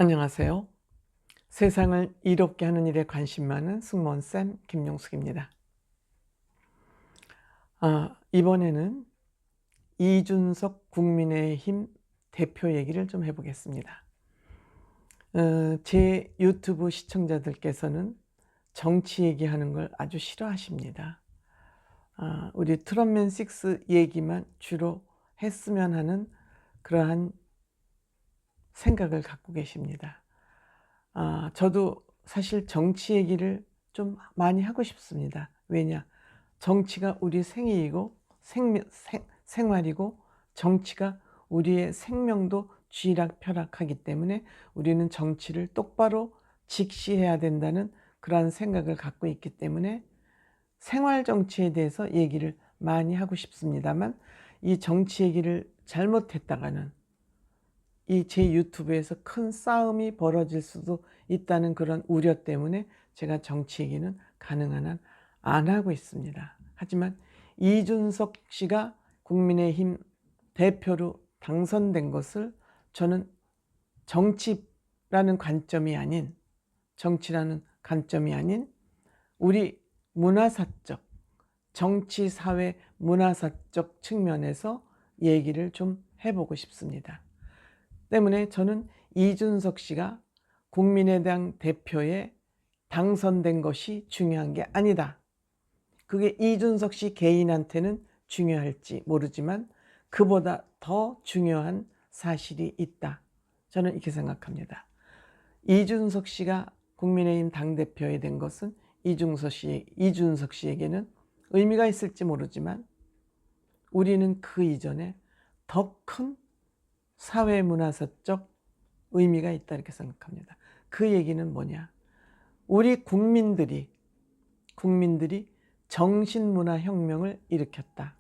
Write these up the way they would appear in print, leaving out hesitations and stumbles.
안녕하세요. 세상을 이롭게 하는 일에 관심 많은 승무원쌤 김용숙입니다. 이번에는 이준석 국민의힘 대표 얘기를 좀 해보겠습니다. 제 유튜브 시청자들께서는 정치 얘기하는 걸 아주 싫어하십니다. 우리 트롯맨 6 얘기만 주로 했으면 하는 그러한 생각을 갖고 계십니다. 저도 사실 정치 얘기를 좀 많이 하고 싶습니다. 왜냐? 정치가 우리 생이고 생활이고 정치가 우리의 생명도 쥐락펴락하기 때문에 우리는 정치를 똑바로 직시해야 된다는 그러한 생각을 갖고 있기 때문에 생활 정치에 대해서 얘기를 많이 하고 싶습니다만, 이 정치 얘기를 잘못했다가는 이 제 유튜브에서 큰 싸움이 벌어질 수도 있다는 그런 우려 때문에 제가 정치 얘기는 가능한 한 안 하고 있습니다. 하지만 이준석 씨가 국민의힘 대표로 당선된 것을 저는 정치라는 관점이 아닌, 정치라는 관점이 아닌 우리 문화사적, 정치, 사회, 문화사적 측면에서 얘기를 좀 해보고 싶습니다. 때문에 저는 이준석 씨가 국민의당 대표에 당선된 것이 중요한 게 아니다. 그게 이준석 씨 개인한테는 중요할지 모르지만 그보다 더 중요한 사실이 있다. 저는 이렇게 생각합니다. 이준석 씨가 국민의힘 당대표에 된 것은 이준석 씨에게는 의미가 있을지 모르지만 우리는 그 이전에 더 큰 사회문화사적 의미가 있다 이렇게 생각합니다. 그 얘기는 뭐냐? 우리 국민들이 정신문화혁명을 일으켰다.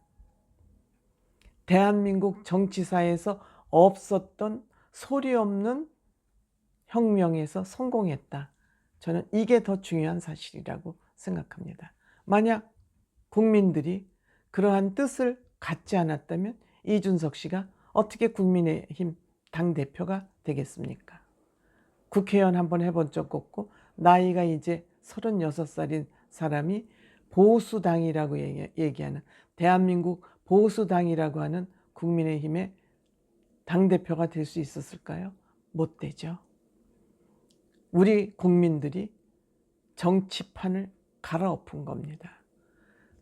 대한민국 정치사에서 없었던 소리 없는 혁명에서 성공했다. 저는 이게 더 중요한 사실이라고 생각합니다. 만약 국민들이 그러한 뜻을 갖지 않았다면 이준석 씨가 어떻게 국민의힘 당대표가 되겠습니까? 국회의원 한번 해본 적 없고 나이가 이제 36살인 사람이 보수당이라고 얘기하는, 대한민국 보수당이라고 하는 국민의힘의 당대표가 될 수 있었을까요? 못 되죠. 우리 국민들이 정치판을 갈아엎은 겁니다.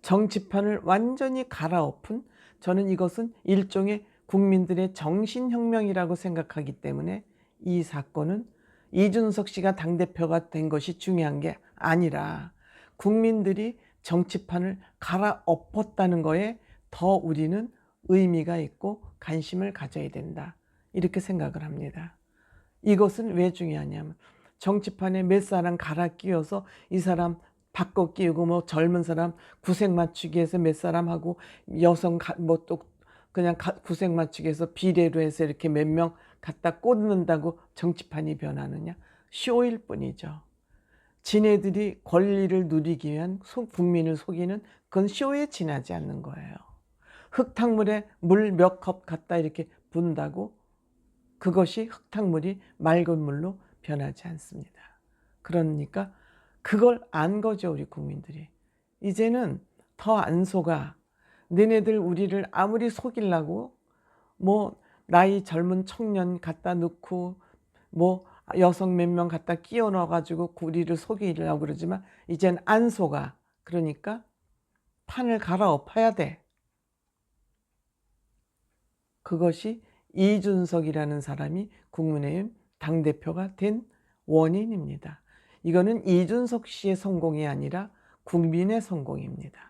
정치판을 완전히 갈아엎은, 저는 이것은 일종의 국민들의 정신혁명이라고 생각하기 때문에 이 사건은 이준석 씨가 당대표가 된 것이 중요한 게 아니라 국민들이 정치판을 갈아엎었다는 거에 더 우리는 의미가 있고 관심을 가져야 된다. 이렇게 생각을 합니다. 이것은 왜 중요하냐면 정치판에 몇 사람 갈아 끼워서 이 사람 바꿔 끼우고 뭐 젊은 사람 구색 맞추기 해서 몇 사람 하고 여성 뭐 또 그냥 구색 맞추기 해서 비례로 해서 이렇게 몇 명 갖다 꽂는다고 정치판이 변하느냐? 쇼일 뿐이죠. 지네들이 권리를 누리기 위한 국민을 속이는 그건 쇼에 지나지 않는 거예요. 흙탕물에 물 몇 컵 갖다 이렇게 붓는다고 그것이 흙탕물이 맑은 물로 변하지 않습니다. 그러니까 그걸 안 거죠, 우리 국민들이. 이제는 더 안 속아. 너네들 우리를 아무리 속이려고 뭐 나이 젊은 청년 갖다 넣고 뭐 여성 몇 명 갖다 끼워 넣어가지고 우리를 속이려고 그러지만 이젠 안 속아. 그러니까 판을 갈아엎어야 돼. 그것이 이준석이라는 사람이 국민의힘 당대표가 된 원인입니다. 이거는 이준석 씨의 성공이 아니라 국민의 성공입니다.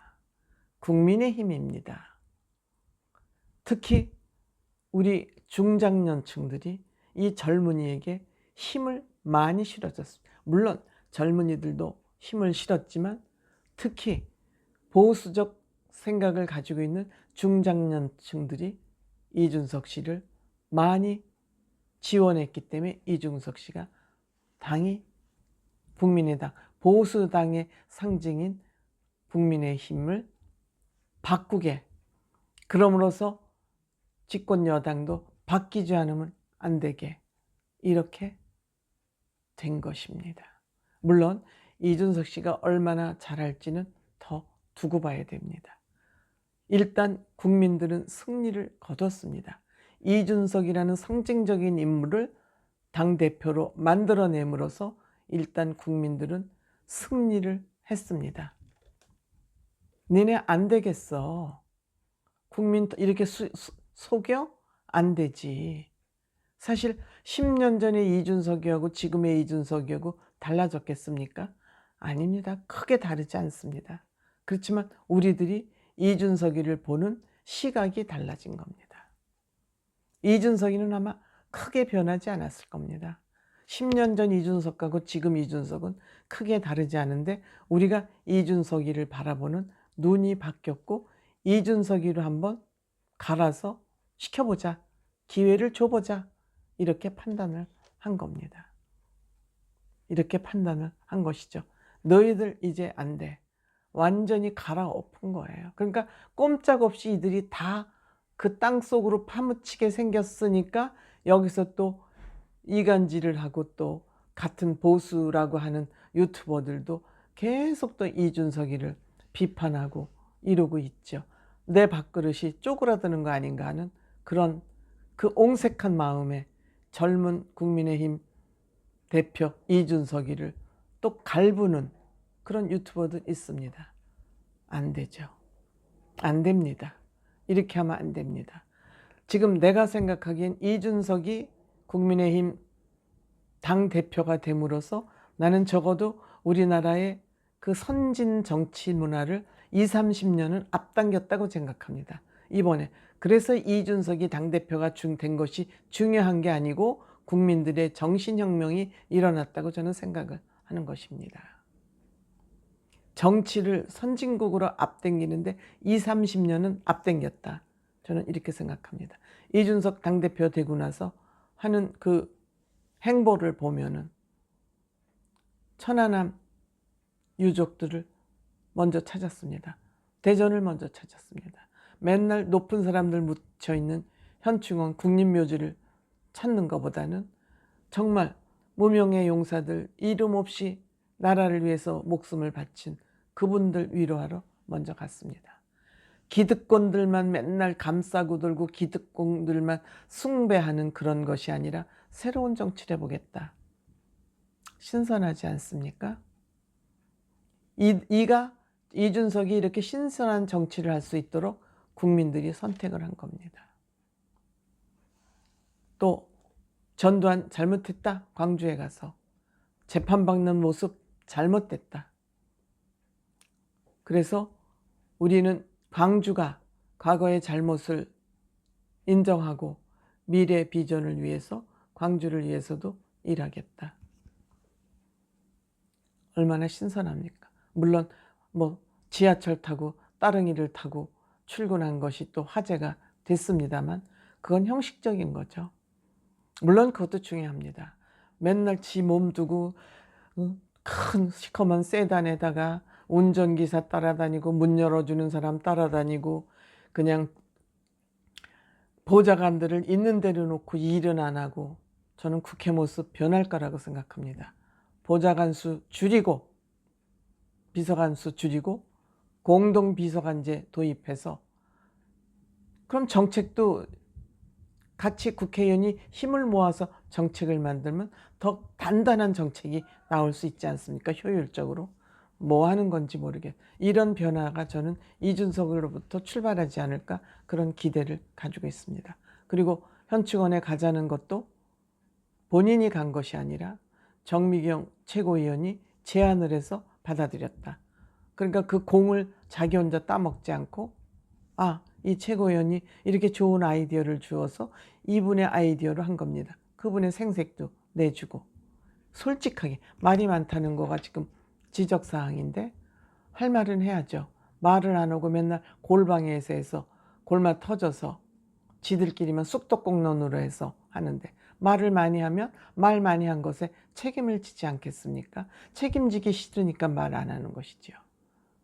국민의힘입니다. 특히 우리 중장년층들이 이 젊은이에게 힘을 많이 실어줬습니다. 물론 젊은이들도 힘을 실었지만 특히 보수적 생각을 가지고 있는 중장년층들이 이준석 씨를 많이 지원했기 때문에 이준석 씨가 당이 국민의당, 보수당의 상징인 국민의힘을 바꾸게, 그럼으로써 집권 여당도 바뀌지 않으면 안 되게 이렇게 된 것입니다. 물론 이준석 씨가 얼마나 잘할지는 더 두고 봐야 됩니다. 일단 국민들은 승리를 거뒀습니다. 이준석이라는 상징적인 인물을 당대표로 만들어냄으로써 일단 국민들은 승리를 했습니다. 니네 안 되겠어. 국민 이렇게 속여? 안 되지. 사실 10년 전에 이준석이하고 지금의 이준석이하고 달라졌겠습니까? 아닙니다. 크게 다르지 않습니다. 그렇지만 우리들이 이준석이를 보는 시각이 달라진 겁니다. 이준석이는 아마 크게 변하지 않았을 겁니다. 10년 전 이준석하고 지금 이준석은 크게 다르지 않은데 우리가 이준석이를 바라보는 눈이 바뀌었고 이준석이로 한번 갈아서 시켜보자. 기회를 줘보자. 이렇게 판단을 한 겁니다. 이렇게 판단을 한 것이죠. 너희들 이제 안 돼. 완전히 갈아엎은 거예요. 그러니까 꼼짝없이 이들이 다 그 땅속으로 파묻히게 생겼으니까 여기서 또 이간질을 하고 또 같은 보수라고 하는 유튜버들도 계속 또 이준석이를 비판하고 이러고 있죠. 내 밥그릇이 쪼그라드는 거 아닌가 하는 그런 그 옹색한 마음에 젊은 국민의힘 대표 이준석이를 또 갈구는 그런 유튜버들 있습니다. 안 되죠. 안 됩니다. 이렇게 하면 안 됩니다. 지금 내가 생각하기엔 이준석이 국민의힘 당대표가 됨으로써 나는 적어도 우리나라의 그 선진 정치 문화를 20, 30년은 앞당겼다고 생각합니다. 이번에. 그래서 이준석이 당대표가 된 것이 중요한 게 아니고 국민들의 정신혁명이 일어났다고 저는 생각을 하는 것입니다. 정치를 선진국으로 앞당기는데 20, 30년은 앞당겼다. 저는 이렇게 생각합니다. 이준석 당대표 되고 나서 하는 그 행보를 보면은 천안함 유족들을 먼저 찾았습니다. 대전을 먼저 찾았습니다. 맨날 높은 사람들 묻혀있는 현충원 국립묘지를 찾는 것보다는 정말 무명의 용사들, 이름 없이 나라를 위해서 목숨을 바친 그분들 위로하러 먼저 갔습니다. 기득권들만 맨날 감싸고 돌고 기득권들만 숭배하는 그런 것이 아니라 새로운 정치를 해보겠다. 신선하지 않습니까? 이준석이 이렇게 신선한 정치를 할 수 있도록 국민들이 선택을 한 겁니다. 또 전두환 잘못했다. 광주에 가서 재판받는 모습 잘못됐다. 그래서 우리는 광주가 과거의 잘못을 인정하고 미래 비전을 위해서 광주를 위해서도 일하겠다. 얼마나 신선합니까? 물론 뭐 지하철 타고 따릉이를 타고 출근한 것이 또 화제가 됐습니다만 그건 형식적인 거죠. 물론 그것도 중요합니다. 맨날 지 몸 두고 큰 시커먼 세단에다가 운전기사 따라다니고 문 열어주는 사람 따라다니고 그냥 보좌관들을 있는 대로 놓고 일은 안 하고 저는 국회 모습 변할 거라고 생각합니다. 보좌관 수 줄이고 비서관 수 줄이고 공동비서관제 도입해서 그럼 정책도 같이 국회의원이 힘을 모아서 정책을 만들면 더 단단한 정책이 나올 수 있지 않습니까? 효율적으로. 뭐 하는 건지 모르겠. 이런 변화가 저는 이준석으로부터 출발하지 않을까 그런 기대를 가지고 있습니다. 그리고 현충원에 가자는 것도 본인이 간 것이 아니라 정미경 최고위원이 제안을 해서 받아들였다. 그러니까 그 공을 자기 혼자 따먹지 않고 이 최고위원이 이렇게 좋은 아이디어를 주어서 이분의 아이디어로 한 겁니다. 그분의 생색도 내주고 솔직하게 말이 많다는 거가 지금 지적사항인데 할 말은 해야죠. 말을 안 하고 맨날 골방에서 해서 골마 터져서 지들끼리만 쑥떡공론으로 해서 하는데 말을 많이 하면 말 많이 한 것에 책임을 지지 않겠습니까? 책임지기 싫으니까 말 안 하는 것이죠.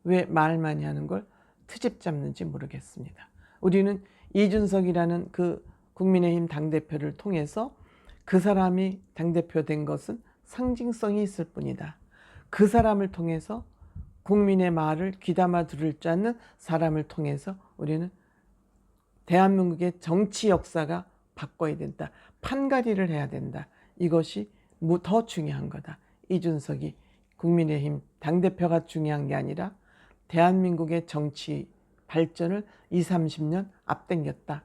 왜 말 많이 하는 걸 트집 잡는지 모르겠습니다. 우리는 이준석이라는 그 국민의힘 당대표를 통해서 그 사람이 당대표 된 것은 상징성이 있을 뿐이다. 그 사람을 통해서 국민의 말을 귀담아 들을 줄 아는 사람을 통해서 우리는 대한민국의 정치 역사가 바꿔야 된다. 판가리를 해야 된다. 이것이 더 중요한 거다. 이준석이 국민의힘 당대표가 중요한 게 아니라 대한민국의 정치 발전을 20, 30년 앞당겼다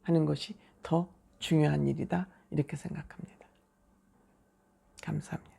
하는 것이 더 중요한 일이다. 이렇게 생각합니다. 감사합니다.